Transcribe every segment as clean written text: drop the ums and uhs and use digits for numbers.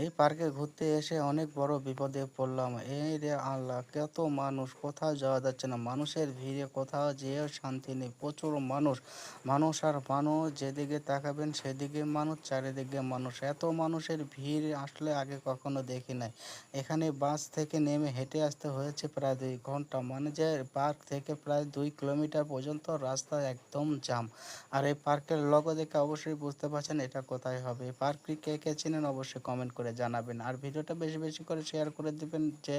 এই পার্কে ঘুরতে এসে অনেক বড় বিপদে পড়লাম। এই রে আল্লাহ! কত মানুষ, কোথাও যাওয়া যাচ্ছে না। মানুষের ভিড়ে কোথাও যেয়েও শান্তি নেই। প্রচুর মানুষ। মানুষ আর মানুষ, যেদিকে তাকাবেন সেদিকে মানুষ, চারিদিকে মানুষ। এত মানুষের ভিড় আসলে আগে কখনো দেখি নাই। এখানে বাস থেকে নেমে হেঁটে আসতে হয়েছে প্রায় ২ ঘন্টা। মানে যে পার্ক থেকে প্রায় ২ কিলোমিটার পর্যন্ত রাস্তা একদম জাম। আর এই পার্কের লোগো দেখে অবশ্যই বুঝতে পারছেন এটা কোথায় হবে। এই পার্কটি কে, কে চেনেন অবশ্যই কমেন্ট করে জানাবেন। আর ভিডিওটা বেশি, বেশি করে শেয়ার করে দিবেন যে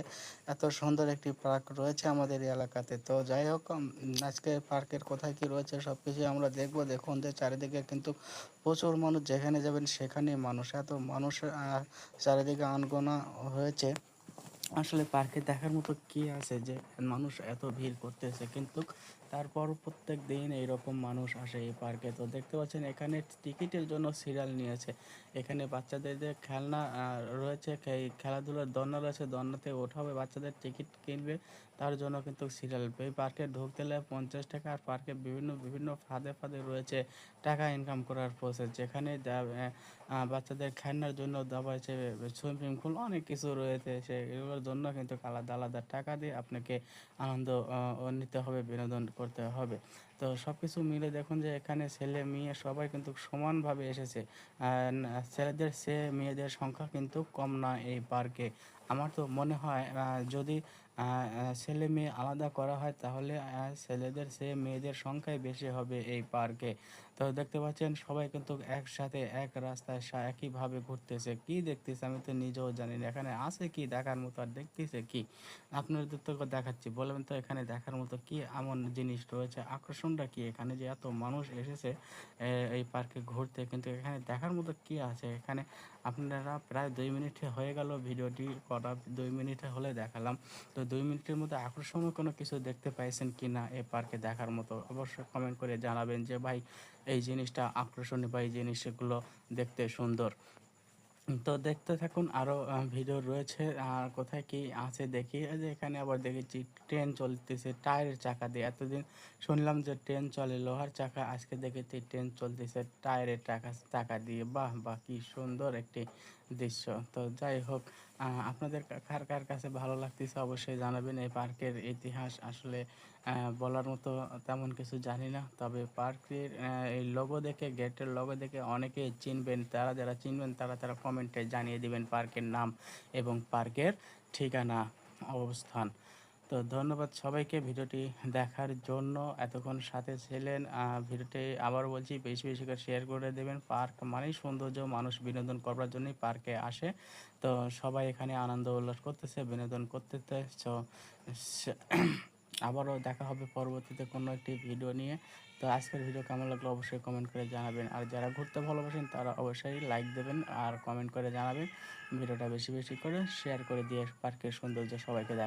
এত সুন্দর একটি পার্ক রয়েছে আমাদের এই এলাকাতে। তো যাই হোক, আজকে পার্কের কোথায় কি রয়েছে সবকিছুই আমরা দেখব। দেখুন যে চারিদিকে কিন্তু প্রচুর মানুষ, যেখানে যাবেন সেখানেই মানুষ। এত মানুষের চারিদিকে আনগোনা হয়েছে। আসলে পার্কে দেখার মতো কি আছে যে মানুষ এত ভিড় করতেছে, কিন্তু তারপর প্রত্যেক দিন এইরকম মানুষ আসে এই পার্কে। তো দেখতে পাচ্ছেন এখানে টিকিটের জন্য সিরিয়াল নিয়েছে। এখানে বাচ্চাদের যে খেলনা রয়েছে, এই খেলাধুলার দোলনা রয়েছে, দোলনাতে ওঠাবে, বাচ্চাদের টিকিট কিনবে, তার জন্য কিন্তু সিরিয়াল। এই পার্কে ঢুকতে গেলে 50 টাকা। আর পার্কে বিভিন্ন বিভিন্ন ফাঁদে ফাঁদে রয়েছে টাকা ইনকাম করার প্রসেস, যেখানে বাচ্চাদের খেলনার জন্য দেওয়া হয়েছে সুইমিং পুল, অনেক কিছু রয়েছে। সেগুলোর জন্য কিন্তু আলাদা আলাদা টাকা দিয়ে আপনাকে আনন্দ নিতে হবে, বিনোদন করতে হবে। তো সব কিছু মিলে দেখুন যে এখানে ছেলে মেয়ে সবাই কিন্তু সমানভাবে এসেছে। ছেলেদের চেয়ে মেয়েদের সংখ্যা কিন্তু কম না এই পার্কে। আমার তো মনে হয় যদি ছেলে মেয়ে আলাদা করা হয় তাহলে ছেলেদের চেয়ে মেয়েদের সংখ্যাই বেশি হবে এই পার্কে। তো দেখতে পাচ্ছেন সবাই কিন্তু একসাথে এক রাস্তায় একইভাবে ঘুরতেছে। কি দেখতেছে আমি তো নিজেও জানি না। এখানে আছে কি দেখার মতো, আর দেখতেছে কি? আপনাদের তো দেখাচ্ছি, বলবেন তো এখানে দেখার মতো কি এমন জিনিস রয়েছে, আকর্ষণটা কি এখানে যে এত মানুষ এসেছে এই পার্কে ঘুরতে, কিন্তু এখানে দেখার মতো কি আছে এখানে? আপনারা প্রায় 2 মিনিটে হয়ে গেল ভিডিওটি করা, 2 মিনিটে হলে দেখালাম। তো 2 মিনিটের মধ্যে আকর্ষণীয় কোনো কিছু দেখতে পাইছেন কি না এই পার্কে দেখার মতো, অবশ্যই কমেন্ট করে জানাবেন যে ভাই এই জিনিসটা আকর্ষণীয় বা এই জিনিসগুলো দেখতে সুন্দর। তো দেখতে থাকুন, আরও ভিডিও রয়েছে। আর কোথায় কি আছে দেখি। এই যে এখানে আবার দেখেছি ট্রেন চলতেছে টায়ারের চাকা দিয়ে। এতদিন শুনলাম যে ট্রেন চলে লোহার চাকা, আজকে দেখেছি ট্রেন চলতেছে টায়ারের চাকা দিয়ে। বাহ বাহ, কি সুন্দর একটি দৃশ্য। তো যাই হোক, আপনাদের কার কার কাছে ভালো লাগতেছে অবশ্যই জানাবেন। এই পার্কের ইতিহাস আসলে বলার মতো তেমন কিছু জানি না, তবে পার্কের এই লোগো দেখে, গেটের লোগো দেখে অনেকে চিনবেন। তারা যারা চিনবেন তারা তারা কমেন্টে জানিয়ে দিবেন পার্কের নাম এবং পার্কের ঠিকানা, অবস্থান। তো ধন্যবাদ সবাইকে ভিডিওটি দেখার জন্য, এতক্ষণ সাথে ছিলেন। ভিডিওটি আবার বলছি বেশি বেশি করে শেয়ার করে দেবেন। পার্ক মানেই সৌন্দর্য, মানুষ বিনোদন করবার জন্যই পার্কে আসে। তো সবাই এখানে আনন্দ উল্লাস করতেছে, বিনোদন করতেছে। সো আবারও দেখা হবে পরবর্তীতে কোনো একটি ভিডিও নিয়ে। তো আজকের ভিডিও কেমন লাগলো অবশ্যই কমেন্ট করে জানাবেন। আর যারা ঘুরতে ভালোবাসেন তারা অবশ্যই লাইক দেবেন আর কমেন্ট করে জানাবেন। ভিডিওটা বেশি বেশি করে শেয়ার করে দিয়ে পার্কের সৌন্দর্য সবাইকে